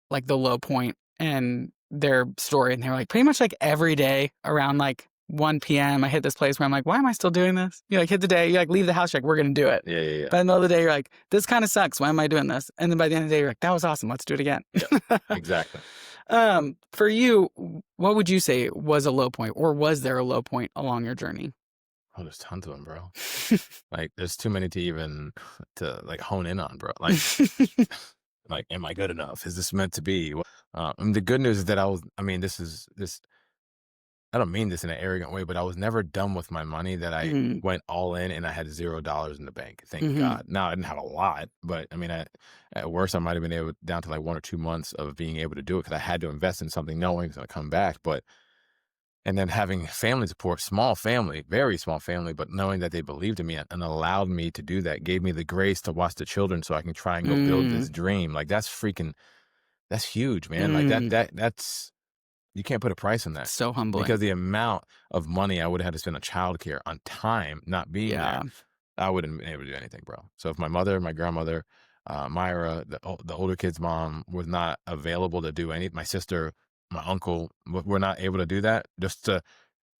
like the low point and their story, and they were like, pretty much like every day around like 1 p.m. I hit this place where I'm like, why am I still doing this? You like hit the day, you like leave the house, you're like, we're going to do it. Yeah. By the middle of the day, you're like, this kind of sucks. Why am I doing this? And then by the end of the day, you're like, that was awesome. Let's do it again. Yeah, exactly. For you, what would you say was a low point, or was there a low point along your journey? Oh, there's tons of them, bro. Like, there's too many to even to like hone in on, bro. Like, like, am I good enough? Is this meant to be? And the good news is that this. I don't mean this in an arrogant way, but I was never done with my money. That I Mhm. went all in and I had $0 in the bank. Thank Mhm. God. Now I didn't have a lot, but I mean, at worst, I might have been able down to like 1 or 2 months of being able to do it because I had to invest in something, knowing it's going to come back. But and then having family support, small family, very small family, but knowing that they believed in me and allowed me to do that, gave me the grace to watch the children so I can try and go build this dream. Like that's huge, man. Like that's you can't put a price on that So humbling. because the amount of money I would have had to spend on childcare, on time, not being Yeah. there, I wouldn't have been able to do anything, bro. So if my mother, my grandmother, Myra, the older kid's mom was not available to do my sister, my uncle, were not able to do that, just to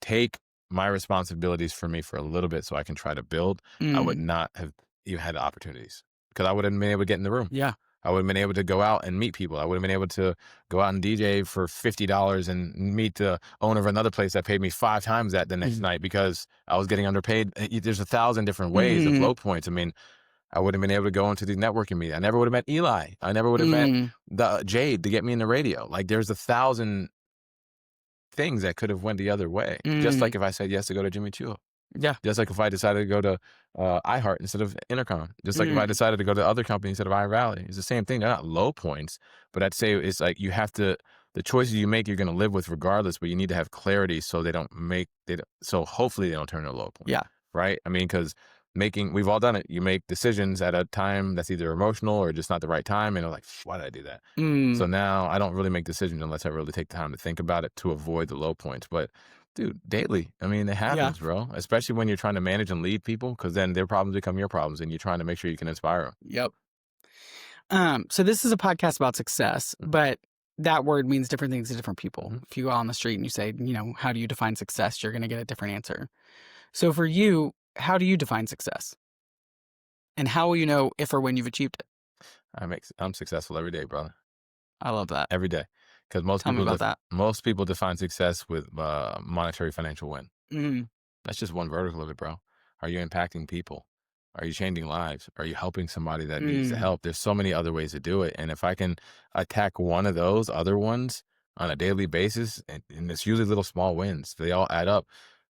take my responsibilities for me for a little bit so I can try to build, I would not have even had the opportunities because I wouldn't have been able to get in the room. Yeah. I would have been able to go out and meet people. I would have been able to go out and DJ for $50 and meet the owner of another place that paid me 5 times that the next night because I was getting underpaid. There's 1,000 different ways of low points. I mean, I would have been able to go into these networking meetings. I never would have met Eli. I never would have met the Jade to get me in the radio. Like there's 1,000 things that could have went the other way. Just like if I said yes to go to Jimmy Choo. Yeah. Just like if I decided to go to iHeart instead of Intercom. Just like if I decided to go to other companies instead of iValley. It's the same thing. They're not low points, but I'd say it's like you have to, the choices you make, you're going to live with regardless, but you need to have clarity so so hopefully they don't turn into a low point. Yeah. Right? I mean, because we've all done it. You make decisions at a time that's either emotional or just not the right time. And you're like, why did I do that? So now I don't really make decisions unless I really take the time to think about it to avoid the low points. But dude, daily. I mean, it happens, bro. Especially when you're trying to manage and lead people, because then their problems become your problems, and you're trying to make sure you can inspire them. Yep. So this is a podcast about success, but that word means different things to different people. If you go out on the street and you say, how do you define success? You're going to get a different answer. So for you, how do you define success? And how will you know if or when you've achieved it? I'm successful every day, brother. I love that. Every day. Because most people define success with monetary financial win. That's just one vertical of it, bro. Are you impacting people? Are you changing lives? Are you helping somebody that needs the help? There's so many other ways to do it. And if I can attack one of those other ones on a daily basis, and it's usually little small wins, they all add up,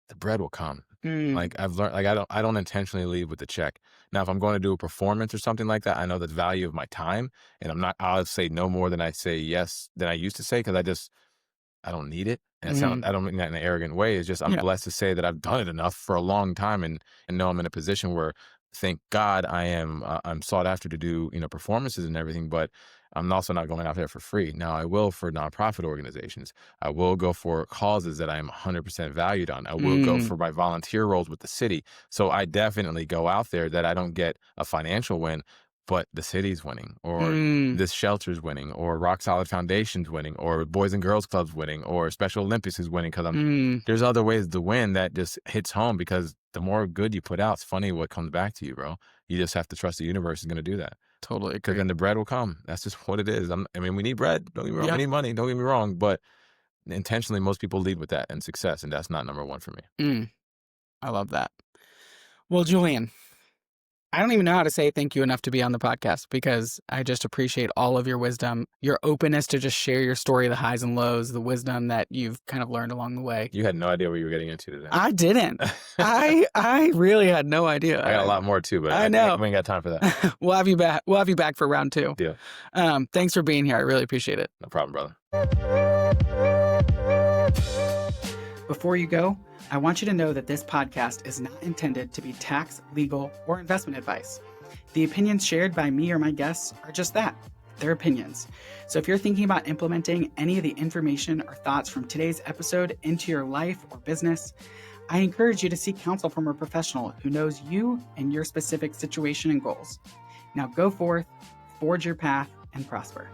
the bread will come. Like I've learned, like I don't intentionally leave with the check. Now, if I'm going to do a performance or something like that, I know the value of my time, and I'll say no more than I say yes than I used to say, because I don't need it. And I don't mean that in an arrogant way. It's just I'm blessed to say that I've done it enough for a long time, and know I'm in a position where, thank God, I'm sought after to do performances and everything, but I'm also not going out there for free. Now I will for nonprofit organizations. I will go for causes that I am 100% valued on. I will go for my volunteer roles with the city. So I definitely go out there that I don't get a financial win, but the city's winning, or this shelter's winning, or Rock Solid Foundation's winning, or Boys and Girls Club's winning, or Special Olympics is winning, because there's other ways to win that just hits home, because the more good you put out, it's funny what comes back to you, bro. You just have to trust the universe is going to do that. Totally agree. Because then the bread will come. That's just what it is. We need bread. Don't get me wrong. We need money. Don't get me wrong. But intentionally, most people lead with that and success, and that's not number one for me. I love that. Well, Julian, I don't even know how to say thank you enough to be on the podcast, because I just appreciate all of your wisdom, your openness to just share your story, the highs and lows, the wisdom that you've kind of learned along the way. You had no idea what you were getting into today. I didn't. I really had no idea. I got a lot more too, but I know we ain't got time for that. We'll have you back. We'll have you back for round 2. Deal. Thanks for being here. I really appreciate it. No problem, brother. Before you go, I want you to know that this podcast is not intended to be tax, legal, or investment advice. The opinions shared by me or my guests are just that. They're opinions. So if you're thinking about implementing any of the information or thoughts from today's episode into your life or business, I encourage you to seek counsel from a professional who knows you and your specific situation and goals. Now go forth, forge your path, and prosper.